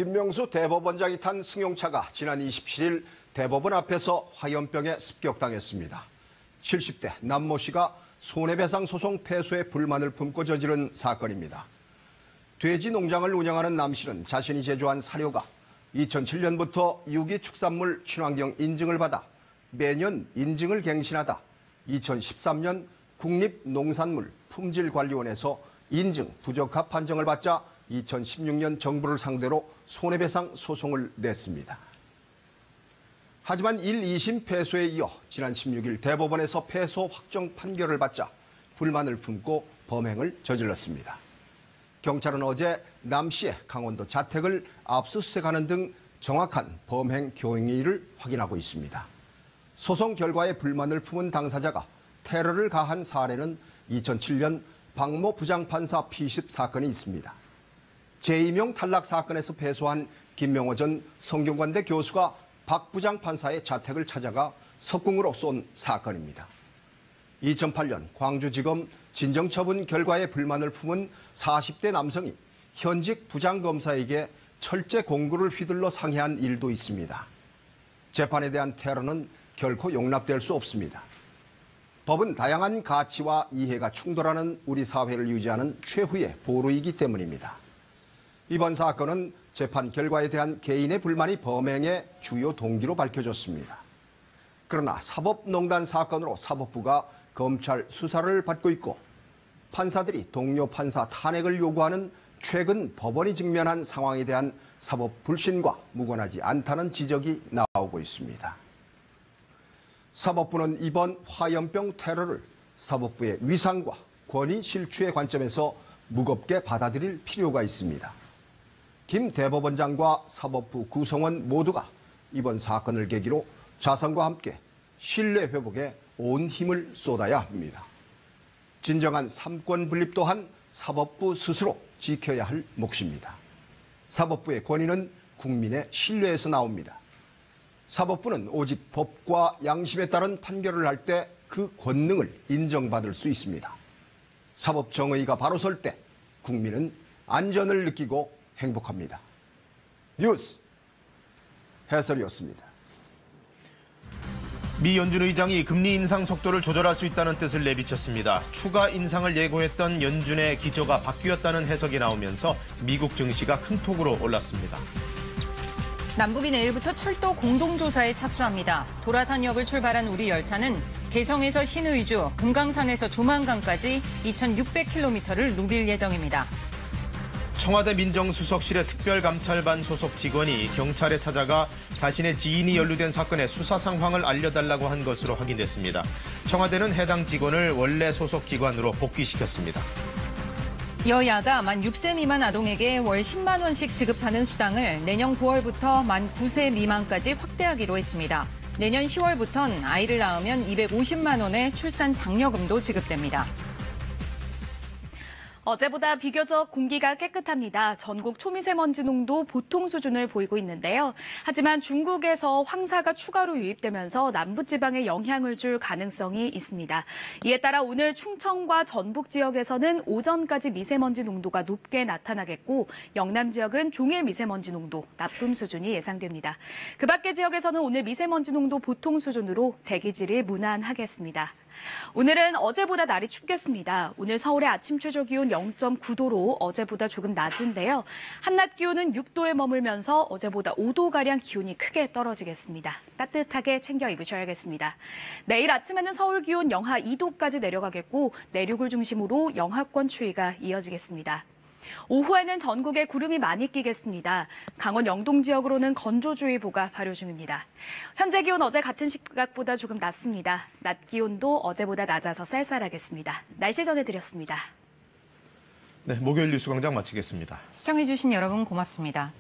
김명수 대법원장이 탄 승용차가 지난 27일 대법원 앞에서 화염병에 습격당했습니다. 70대 남모 씨가 손해배상 소송 패소에 불만을 품고 저지른 사건입니다. 돼지 농장을 운영하는 남 씨는 자신이 제조한 사료가 2007년부터 유기축산물 친환경 인증을 받아 매년 인증을 갱신하다 2013년 국립농산물 품질관리원에서 인증 부적합 판정을 받자 2016년 정부를 상대로 손해배상 소송을 냈습니다. 하지만 1, 2심 패소에 이어 지난 16일 대법원에서 패소 확정 판결을 받자 불만을 품고 범행을 저질렀습니다. 경찰은 어제 남 씨의 강원도 자택을 압수수색하는 등 정확한 범행 경위를 확인하고 있습니다. 소송 결과에 불만을 품은 당사자가 테러를 가한 사례는 2007년 박모 부장판사 피습 사건이 있습니다. 제2명 탈락 사건에서 패소한 김명호 전 성균관대 교수가 박 부장판사의 자택을 찾아가 석궁으로 쏜 사건입니다. 2008년 광주지검 진정처분 결과에 불만을 품은 40대 남성이 현직 부장검사에게 철제 공구를 휘둘러 상해한 일도 있습니다. 재판에 대한 테러는 결코 용납될 수 없습니다. 법은 다양한 가치와 이해가 충돌하는 우리 사회를 유지하는 최후의 보루이기 때문입니다. 이번 사건은 재판 결과에 대한 개인의 불만이 범행의 주요 동기로 밝혀졌습니다. 그러나 사법농단 사건으로 사법부가 검찰 수사를 받고 있고 판사들이 동료 판사 탄핵을 요구하는 최근 법원이 직면한 상황에 대한 사법 불신과 무관하지 않다는 지적이 나오고 있습니다. 사법부는 이번 화염병 테러를 사법부의 위상과 권위 실추의 관점에서 무겁게 받아들일 필요가 있습니다. 김 대법원장과 사법부 구성원 모두가 이번 사건을 계기로 자성과 함께 신뢰 회복에 온 힘을 쏟아야 합니다. 진정한 삼권 분립 또한 사법부 스스로 지켜야 할 몫입니다. 사법부의 권위는 국민의 신뢰에서 나옵니다. 사법부는 오직 법과 양심에 따른 판결을 할 때 그 권능을 인정받을 수 있습니다. 사법 정의가 바로 설 때 국민은 안전을 느끼고 행복합니다. 뉴스 해설이었습니다. 미 연준 의장이 금리 인상 속도를 조절할 수 있다는 뜻을 내비쳤습니다. 추가 인상을 예고했던 연준의 기조가 바뀌었다는 해석이 나오면서 미국 증시가 큰 톡으로 올랐습니다. 남북이 내일부터 철도 공동조사에 착수합니다. 도라산역을 출발한 우리 열차는 개성에서 신의주, 금강산에서 조만강까지 2,600km를 누빌 예정입니다. 청와대 민정수석실의 특별감찰반 소속 직원이 경찰에 찾아가 자신의 지인이 연루된 사건의 수사 상황을 알려달라고 한 것으로 확인됐습니다. 청와대는 해당 직원을 원래 소속 기관으로 복귀시켰습니다. 여야가 만 6세 미만 아동에게 월 10만 원씩 지급하는 수당을 내년 9월부터 만 9세 미만까지 확대하기로 했습니다. 내년 10월부턴 아이를 낳으면 250만 원의 출산 장려금도 지급됩니다. 어제보다 비교적 공기가 깨끗합니다. 전국 초미세먼지 농도 보통 수준을 보이고 있는데요. 하지만 중국에서 황사가 추가로 유입되면서 남부지방에 영향을 줄 가능성이 있습니다. 이에 따라 오늘 충청과 전북 지역에서는 오전까지 미세먼지 농도가 높게 나타나겠고 영남 지역은 종일 미세먼지 농도 나쁨 수준이 예상됩니다. 그 밖의 지역에서는 오늘 미세먼지 농도 보통 수준으로 대기질이 무난하겠습니다. 오늘은 어제보다 날이 춥겠습니다. 오늘 서울의 아침 최저 기온 0.9도로 어제보다 조금 낮은데요. 한낮 기온은 6도에 머물면서 어제보다 5도가량 기온이 크게 떨어지겠습니다. 따뜻하게 챙겨 입으셔야겠습니다. 내일 아침에는 서울 기온 영하 2도까지 내려가겠고 내륙을 중심으로 영하권 추위가 이어지겠습니다. 오후에는 전국에 구름이 많이 끼겠습니다. 강원 영동 지역으로는 건조주의보가 발효 중입니다. 현재 기온 어제 같은 시각보다 조금 낮습니다. 낮 기온도 어제보다 낮아서 쌀쌀하겠습니다. 날씨 전해드렸습니다. 네, 목요일 뉴스광장 마치겠습니다. 시청해주신 여러분 고맙습니다.